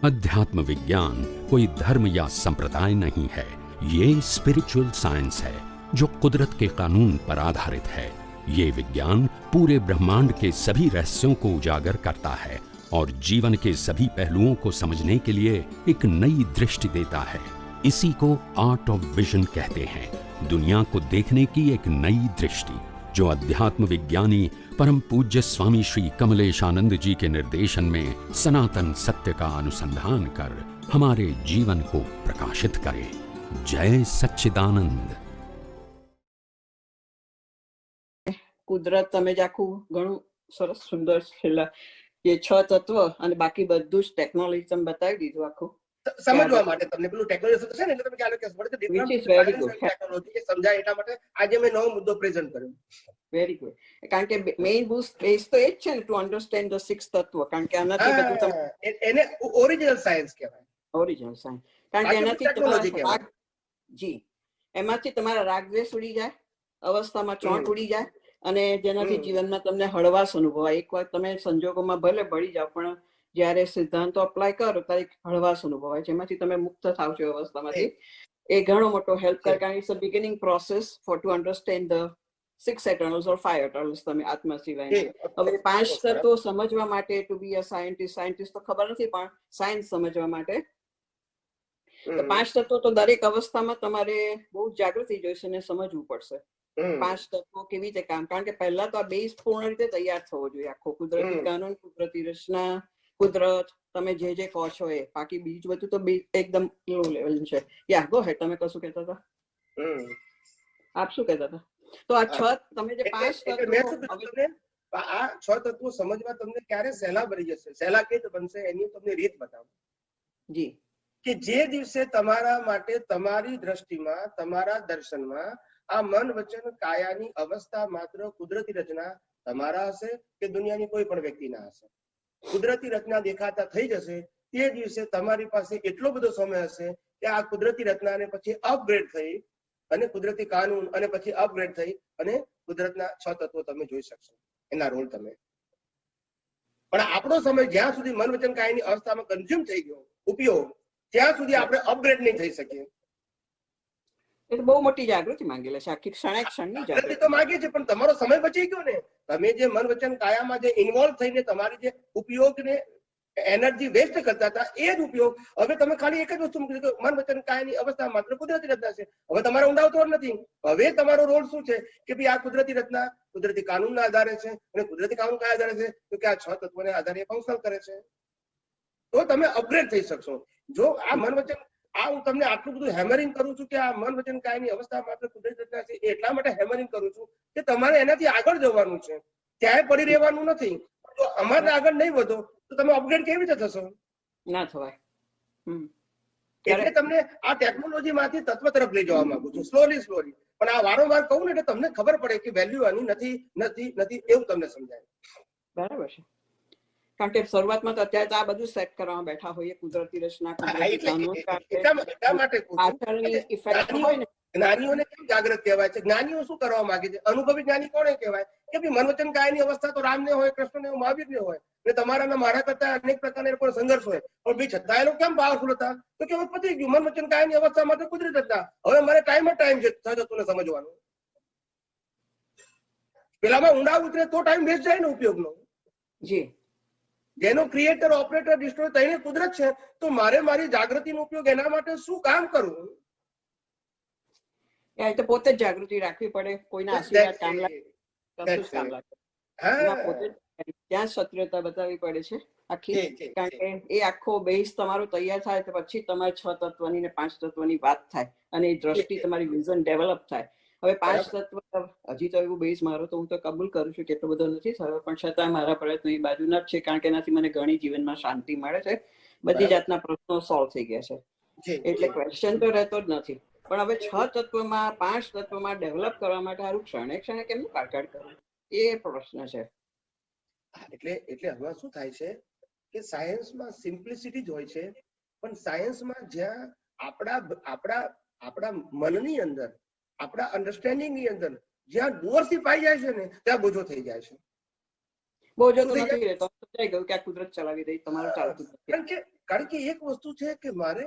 अध्यात्म विज्ञान कोई धर्म या संप्रदाय नहीं है, ये स्पिरिचुअल साइंस है जो कुदरत के कानून पर आधारित है। ये विज्ञान पूरे ब्रह्मांड के सभी रहस्यों को उजागर करता है और जीवन के सभी पहलुओं को समझने के लिए एक नई दृष्टि देता है। इसी को आर्ट ऑफ विजन कहते हैं, दुनिया को देखने की एक नई दृष्टि, जो अध्यात्म विज्ञानी परम पूज्य स्वामी श्री कमलेशानंद जी के निर्देशन में सनातन सत्य का अनुसंधान कर हमारे जीवन को प्रकाशित करे। जय सच्चिदानंद। કુદરત તમે જ આખું ઘણું સરસ સુંદર છેલ્લા જે 6 તત્વ અને બાકી બધું જ ટેકનોલોજી તમે બતાવી દીધું આખું સમજવા માટે તમને પેલું ટેકનોલોજી છે ને એટલે તમે ખ્યાલ કે પડે ડિફરન્ટ ટેકનોલોજી સમજાય એટલા માટે આજે મેં નવો મુદ્દો પ્રેઝન્ટ કર્યો. Very good. કારણ કે મેઇન બેઝ તો એ જ છે ને ટુ અન્ડરસ્ટેન્ડ ધ 6 તત્વ. કારણ કે આનાથી બધું તમે એને ઓરિજિનલ સાયન્સ કહેવાય. Original science. કારણ કે એનાથી ટેકનોલોજી કહેવાય. જી, એમાંથી તમારા રાગ દ્વેષ ઉડી જાય, અવસ્થામાં ચોંટ ઉડી જાય અને જેનાથી જીવનમાં તમને હળવાશ અનુભવાય. એકવાર તમે સંજોગોમાં ભલે ભળી જાઓ પણ જયારે સિદ્ધાંતો અપ્લાય કરો ત્યારે હળવાશ અનુભવાય, જેમાંથી તમે મુક્ત થાવ છો અવસ્થામાંથી. એ ઘણો મોટો હેલ્પ કરે. કારણ it's a beginning process for to understand the 6 eternals or 5 eternals. તમે આત્મા સિવાય હવે 5 તત્વો સમજવા માટે ટુ બી અ સાયન્ટિસ્ટ તો ખબર નથી, પણ સાયન્સ સમજવા માટે 5 તત્વો તો દરેક અવસ્થામાં તમારે બહુ જાગૃતિ જોઈશે ને સમજવું પડશે. 5 તત્વો કેવી રીતે કામ, કારણ કે પહેલા તો આ બેઝ પૂર્ણ રીતે તૈયાર થવો જોઈએ. આખો કુદરતી કાનૂન, કુદરતી રચના, કુદરત, તમે જે કહો છો એ. બાકી બીજું બધું તો એકદમ લો લેવલ છે. યા ગો હેડ. તમે કશું કહેતા હતા? આપ શું કહેતા હતા? તો આ 6 તમે જે 5 તત્વો, આ 6 તત્વો સમજવા તમને ક્યારે સહેલા બની જશે, સહેલા કઈ બનશે એની તમને રીત બતાવો. જી, કે જે દિવસે તમારા માટે તમારી દ્રષ્ટિમાં, તમારા દર્શનમાં આ મન વચન કાયાની અવસ્થા માત્ર કુદરતી રચના તમારા હશે કે દુનિયાની કોઈ પણ વ્યક્તિના હશે, કુદરતી રચના દેખાતા થઈ જશે, તે દિવસે તમારી પાસે એટલો બધો સમય હશે કે આ કુદરતી રચનાને પછી અપગ્રેડ થઈ અને કુદરતી કાનૂન અને પછી અપગ્રેડ થઈ અને કુદરતના 6 તત્વો તમે જોઈ શકશો, એના રોલ તમે. પણ આપણો સમય જ્યાં સુધી મન વચન કાયાની અવસ્થામાં કન્ઝ્યુમ થઈ ગયો ઉપયોગ, ત્યાં સુધી આપણે અપગ્રેડ નહીં થઈ શકીએ. એ તો બહુ મોટી જાગૃતિ માંગેલા છે. આખી ક્ષણે ક્ષણની જાગૃતિ તો માંગે છે, પણ તમારો સમય બચી ગયો ને. તમે જે મન વચન કાયામાં જે ઇન્વોલ્વ થઈને તમારી જે ઉપયોગને એનર્જી વેસ્ટ કરતા હતા, એ જ ઉપયોગ હવે તમે ખાલી એક જ વસ્તુ મૂકી દીધું, મન વચન કાયાની અવસ્થા માત્ર કુદરતી રચના છે. હવે તમારે ઊંડાવ તો નથી. હવે તમારો રોલ શું છે કે ભાઈ આ કુદરતી રચના કુદરતી કાનૂનના આધારે છે, અને કુદરતી કાનૂન કયા આધારે છે તો કે આ 6 તત્વોને આધારે ફંક્શન કરે છે. તો તમે અપગ્રેડ થઈ શકશો. જો આ મન વચન, આ હું તમને આટલું બધું હેમરિંગ કરું છું કે આ મન વચન કાયની અવસ્થા માત્ર કુદરતી રચના છે, એટલા માટે હેમરિંગ કરું છું કે તમારે એનાથી આગળ જવાનું છે, ત્યાં પડી રહેવાનું નથી. જો અમારે આગળ નહીં વધો તો તમે અપગ્રેડ કેવી રીતે થશો? ના થવાય. એટલે તમને આ ટેકનોલોજી માંથી તત્વ તરફ લઈ જવા માંગુ છું, સ્લોલી. પણ આ વારંવાર કહું ને એટલે તમને ખબર પડે કે વેલ્યુ આની નથી એવું તમને સમજાય. બરાબર છે. કારણ કે શરૂઆતમાં તો અત્યારે આ બધું સેટ કરવામાં બેઠા હોઈએ, કુદરતી રચના, કુદરતી કાનૂન. એટલા માટે જ્ઞાનીઓને કેમ જાગૃત કહેવાય છે? જ્ઞાનીઓ શું કરવા માંગે છે? અનુભવી જ્ઞાની કોને કહેવાય? કે ભાઈ મન વચન કાયાની અવસ્થા તો રામને હોય, કૃષ્ણને હોય, મહાવીરને હોય, અને તમારા મારા કરતા અનેક પ્રકારના લોકો સંઘર્ષ હોય, પણ ભાઈ છતાં એ લોકો કેમ પાવરફુલ હતા? તો કે પતી ગયું, મન વચન કાયાની અવસ્થા માટે કુદરત હતા. હવે મારે ટાઈમ છે તત્વને સમજવાનું. પેલામાં ઊંડા ઉતરે તો ટાઈમ વેસ્ટ જાય ને ઉપયોગનો. જી, જેનો ક્રિએટર, ઓપરેટર, ડિસ્ટ્રોયર તેને કુદરત છે, તો મારે મારી જાગૃતિનો ઉપયોગ એના માટે શું કામ કરવું? એ તો પોતે જ જાગૃતિ રાખવી પડે. કોઈના આશીર્વાદ કામ લાગે, ત્યાં સત્યતા બતાવવી પડે છે આખી. કારણ કે એ આખો બેઝ તમારો તૈયાર થાય તો પછી તમારે 6 તત્વની ને 5 તત્વની વાત થાય અને એ દ્રષ્ટિ તમારી વિઝન ડેવલપ થાય. હવે 5 તત્વ હજી તો એવું બેઝ મારો તો હું તો કબૂલ કરું છું કે એટલો બધો નથી થયો, પણ છતાં મારા પ્રયત્નો એ બાજુના જ છે. કારણ કે એનાથી મને ઘણી જીવનમાં શાંતિ મળે છે, બધી જાતના પ્રશ્નો સોલ્વ થઈ ગયા છે, એટલે ક્વેશ્ચન તો રહેતો જ નથી. પણ હવે 6 તત્વમાં 5 તત્વમાં ડેવલપ કરવા માટે સારું ક્ષણે કેમનું કાઢ કરવું, એ પ્રશ્ન છે. એટલે હવે શું થાય છે કે સાયન્સમાં સિમ્પ્લિસિટી જ હોય છે, પણ સાયન્સમાં જ્યાં આપણા મનની અંદર, આપણા અન્ડરસ્ટેન્ડિંગ ની અંદર જ્યાં ડોર્સિફાઈ જાય છે ને, ત્યાં બોજો થઈ જાય છે. બોજો તો નથી રહેતો, સમજાઈ ગયું કે આ કુદરત ચલાવી રહી, તમારું ચાલતું. કારણ કે એક વસ્તુ છે કે મારે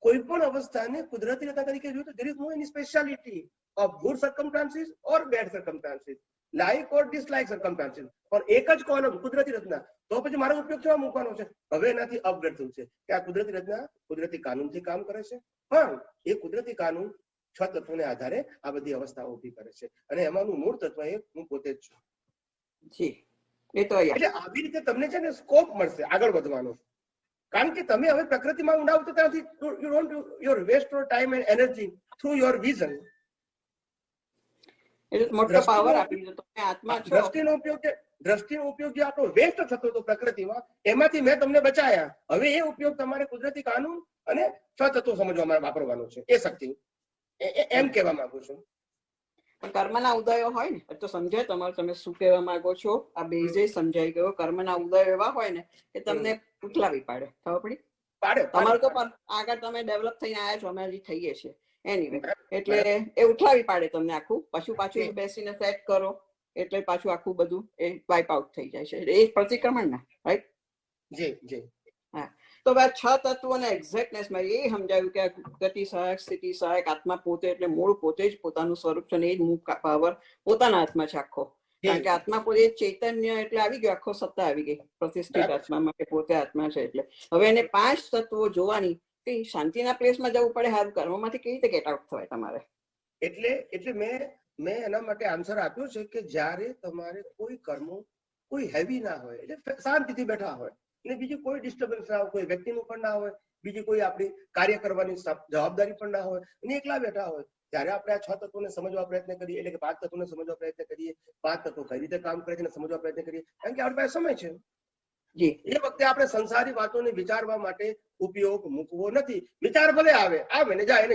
કોઈ પણ અવસ્થાને કુદરતી રચના તરીકે જોઈએ તો there is no any speciality of good circumstances or bad circumstances, like or dislike circumstances, પણ એક જ કોલમ કુદરતી રચના. તો પછી મારો ઉપયોગ કેવા મૂકવાનો છે? હવે એનાથી અપગ્રેડ થયું છે કે આ કુદરતી રચના કુદરતી કાનૂનથી કામ કરે છે, પણ એ કુદરતી કાનૂન 6 તત્વોને આધારે આ બધી અવસ્થાઓ ઊભી કરે છે, અને એમાંનું મૂળ તત્વ એ હું પોતે જ છું. જી, એ તો એટલે આવી રીતે તમને છે ને સ્કોપ મળશે આગળ વધવાનો, કારણ કે તમે હવે પ્રકૃતિમાં ઊંડા ઉતરતા નથી. You don't your waste your time and energy through your vision. એટલે મોટો પાવર આપી દીધો. તમે આત્મા છો. દ્રષ્ટિનો ઉપયોગ જે આપણો વેસ્ટ થતો હતો પ્રકૃતિમાં, એમાંથી મેં તમને બચાયા. હવે એ ઉપયોગ તમારે કુદરતી કાનૂન અને 6 તત્વો સમજવામાં વાપરવાનો છે. એ શક્તિ એમ કહેવા માંગુ છું. પણ કર્મના ઉદયો હોય ને તો સમજાય તમારે, તમે શું કહેવા માંગો છો. આ બેઝે સમજાઈ ગયો. કર્મના ઉદયો એવા હોય ને કે તમને ઉથલાવી પાડે. ખબર પડી? તમારું તો પણ આગળ તમે ડેવલપ થઈને આવ્યા છો, અમે હજી થઈએ છીએ એનીવે. એટલે એ ઉઠાવી પાડે તમને આખું. પાછું બેસીને સેટ કરો એટલે પાછું આખું બધું એ વાઇપ આઉટ થઈ જાય છે. એ પ્રતિક્રમણ ના, રાઈટ? જી જી. હા, તો આ 6 તત્વોને એક્ઝેક્ટનેસ માં એ સમજાવ્યું કે ગતિ સહાયક, સ્થિતિ સહાયક, આત્મા પોતે એટલે મૂળ પોતે જ પોતાનું સ્વરૂપ છે, અને એ જ મૂળ પાવર પોતાના હાથમાં છે આખો. કારણ કે આત્મા પોતે ચૈતન્ય એટલે આવી ગયો, આખો સત્તા આવી ગઈ પ્રતિષ્ઠિત આત્મા માટે, પોતે આત્મા છે. એટલે હવે એને 5 તત્વો જોવાની, શાંતિના પ્લેસમાં જવું પડે. સારું, કર્મમાંથી કેવી રીતે ગેટ આઉટ થવાય તમારે? એટલે મેં એના માટે આન્સર આપ્યો છે કે જ્યારે તમારે કોઈ કર્મો કોઈ હેવી ના હોય, એટલે શાંતિથી બેઠા હોય, અને બીજી કોઈ ડિસ્ટર્બન્સ ના હોય, કોઈ વ્યક્તિનું પણ ના હોય, બીજી કોઈ આપણી કાર્ય કરવાની જવાબદારી પણ ના હોય, અને એકલા બેઠા હોય, ત્યારે આપણે આ 6 તત્વોને સમજવા પ્રયત્ન કરીએ, એટલે કે 5 તત્વોને સમજવા પ્રયત્ન કરીએ. 5 તત્વો કઈ રીતે કામ કરે છે સમજવા પ્રયત્ન કરીએ, કારણ કે આપણી પાસે સમય છે. એ વખતે આપણે સંસારી વાતોને વિચારવા માટે ઉપયોગ મૂકવો નથી. વિચાર ભલે આવે ને જાય,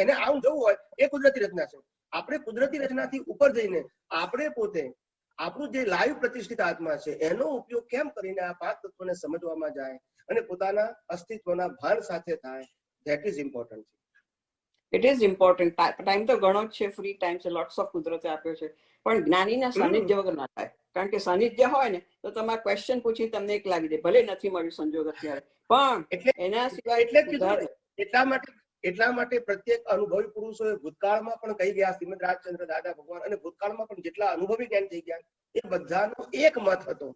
એને આવું જવું હોય એ કુદરતી રચના છે. આપણે કુદરતી રચનાથી ઉપર જઈને આપણે પોતે આપણું જે લાઈવ પ્રતિષ્ઠિત આત્મા છે એનો ઉપયોગ કેમ કરીને આ 5 તત્વોને સમજવામાં જાય અને પોતાના અસ્તિત્વના ભાન સાથે થાય, that is important. It is important. Time તો ઘણો જ છે, ફ્રી ટાઈમ છે, લોટ્સ ઓફ કુદરતે આપ્યો છે, પણ જ્ઞાનીના સાનિધ્ય વગર ના થાય. કારણ કે સાનિધ્ય હોય ને તો તમારે ક્વેશ્ચન પૂછી તમને એક લાગી દે, ભલે નથી મળ્યું સંજોગ અત્યારે, પણ એના સિવાય એટલા માટે પ્રત્યેક અનુભવી પુરુષોએ ભૂતકાળમાં પણ કહી ગયા, શ્રીમદ રાજચંદ્ર દાદા ભગવાન, અને ભૂતકાળમાં પણ જેટલા અનુભવી જ્ઞાન થઈ ગયા, એ બધાનો એક મત હતો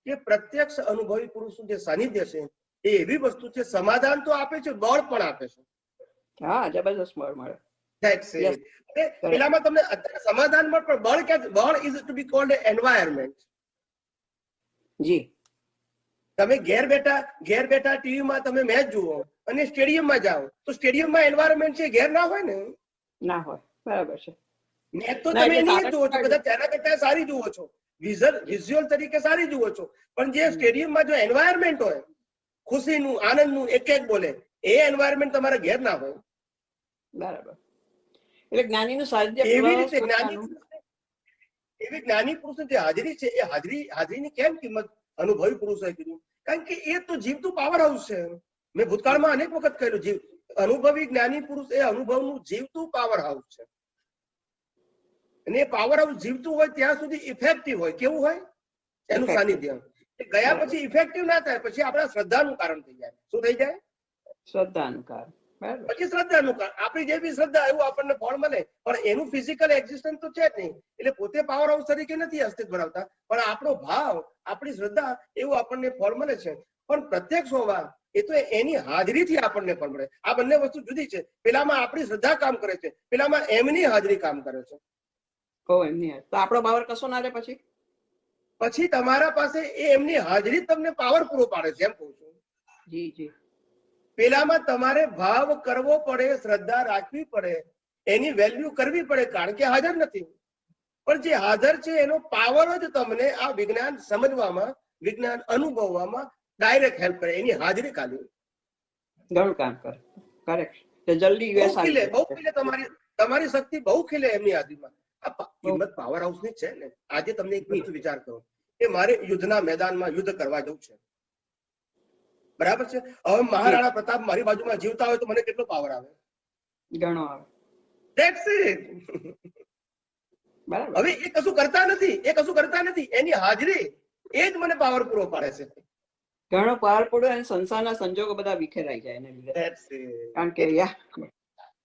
કે પ્રત્યક્ષ અનુભવી પુરુષનું જે સાનિધ્ય છે એ એવી વસ્તુ છે, સમાધાન તો આપે છે, બળ પણ આપે છે. હા, જબરદસ્ત બળ મળે. પેલામાં તમને સમાધાનમાં પણ બળ ક્યાં? બળ is to be called environment. જી, તમે ઘેર બેઠા ટીવીમાં તમે મેચ જુઓ અને સ્ટેડિયમમાં જાઓ તો સ્ટેડિયમમાં એન્વાયરમેન્ટ છે, ઘેર ના હોય ને? ના હોય. બરાબર છે. મેચ તો તમે એની જ જુઓ છો, બધા તેના કરતા સારી જુઓ છો, વિઝ્યુઅલ તરીકે સારી જુઓ છો, પણ જે સ્ટેડિયમમાં જો એન્વાયરમેન્ટ હોય, ખુશીનું, આનંદનું, એક બોલે, એ એન્વાયરમેન્ટ તમારા ઘેર ના હોય. બરાબર. એટલે જ્ઞાનીનું સાનિધ્ય એવી રીતે જ્ઞાની પુરુષની જે હાજરી છે એ હાજરીની કેમ કિંમત અનુભવી પુરુષોએ કીધું? કારણ કે એ તો જીવતું પાવર હાઉસ છે. મેં ભૂતકાળમાં અનેક વખત કહ્યું, અનુભવી જ્ઞાની પુરુષ એ અનુભવનું જીવતું પાવર હાઉસ છે, અને એ પાવર હાઉસ જીવતું હોય ત્યાં સુધી ઇફેક્ટિવ હોય. કેવું હોય એનું સાનિધ્ય? ગયા પછી ઇફેક્ટિવ ના થાય, પછી આપણા શ્રદ્ધાનું કારણ થઈ જાય. શું થઈ જાય? શ્રદ્ધાનું કારણ. પછી શ્રદ્ધાનું કારણ. આપણી જે બી શ્રદ્ધા એવું આપણને ફળ મળે, પણ એનું ફિઝિકલ એક્ઝિસ્ટન્સ તો છે જ નહીં. એટલે પોતે પાવર હાઉસ તરીકે નથી અસ્તિત્વ ધરાવતા, પણ આપણો ભાવ, આપણી શ્રદ્ધા, એવું આપણને ફળ મળે છે. પણ પ્રત્યક્ષ હોવા એ તો એની હાજરીથી આપણને ફળ મળે. આ બંને વસ્તુ જુદી છે. પેલામાં આપણી શ્રદ્ધા કામ કરે છે, પેલામાં એમની હાજરી કામ કરે છે. તો આપણો પાવર કશો ના રહે. પછી તમારા પાસે એ એમની હાજરી તમને પાવર પૂરો પાડે છે, એમ કહું છું. જી જી. પેલામાં તમારે ભાવ કરવો પડે, શ્રદ્ધા રાખવી પડે, એની વેલ્યુ કરવી પડે, કારણ કે હાજર નથી. પણ જે હાજર છે એનો પાવર જ તમને આ વિજ્ઞાન સમજવામાં, વિજ્ઞાન અનુભવવામાં ડાયરેક્ટ હેલ્પ કરે. એની હાજરી ખાલી ઘણું કામ કરે. કરેક્ટ. જલ્દી બહુ ખીલે તમારી શક્તિ બહુ ખીલે એમની હાજરીમાં. આ કિંમત પાવર હાઉસ ની છે ને. આજે તમને એક વસ્તુ વિચાર કરો કે મારે યુદ્ધના મેદાનમાં યુદ્ધ કરવા જવું છે, બરાબર છે? હવે મહારાણા પ્રતાપ મારી બાજુમાં જીવતા હોય તો મને કેટલો પાવર આવે? ઘણો આવે. That's it. હવે એ કશું કરતા નથી, એની હાજરી એ જ મને પાવર પૂરો પાડે છે. ઘણો પાવરફુલ અને સંસારના સંજોગો બધા વિખેરાઈ જાય એને લીધે. That's it. કારણ કે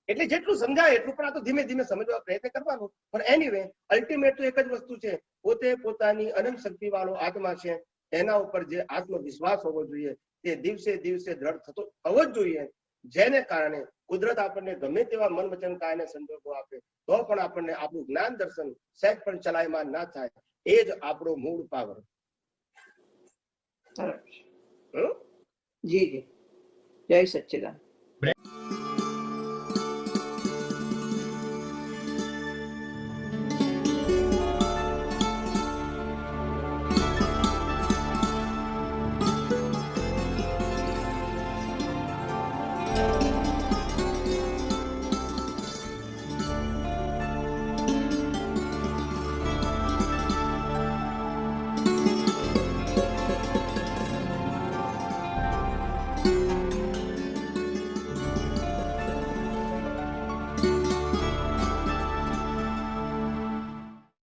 એટલે જેટલું સમજાય એટલું પણ આ તો ધીમે ધીમે સમજવા પ્રયત્ન કરવાનો. પણ એનીવે અલ્ટિમેટ તો એક જ વસ્તુ છે, પોતે પોતાની અનંત શક્તિ વાળો આત્મા છે, એના ઉપર જે આત્મવિશ્વાસ હોવો જોઈએ તે દિવસે દિવસે દ્રઢ થતો હોવો જ જોઈએ, જેને કારણે કુદરત આપણને ગમે તેવા મન વચન કાયને સંજોગો આપે તો પણ આપણને આપણું જ્ઞાન દર્શન સહેજ પણ ચલાયમાન ના થાય. એ જ આપણો મૂળ પાવર. જી જી, જય સચ્ચિદાનંદ.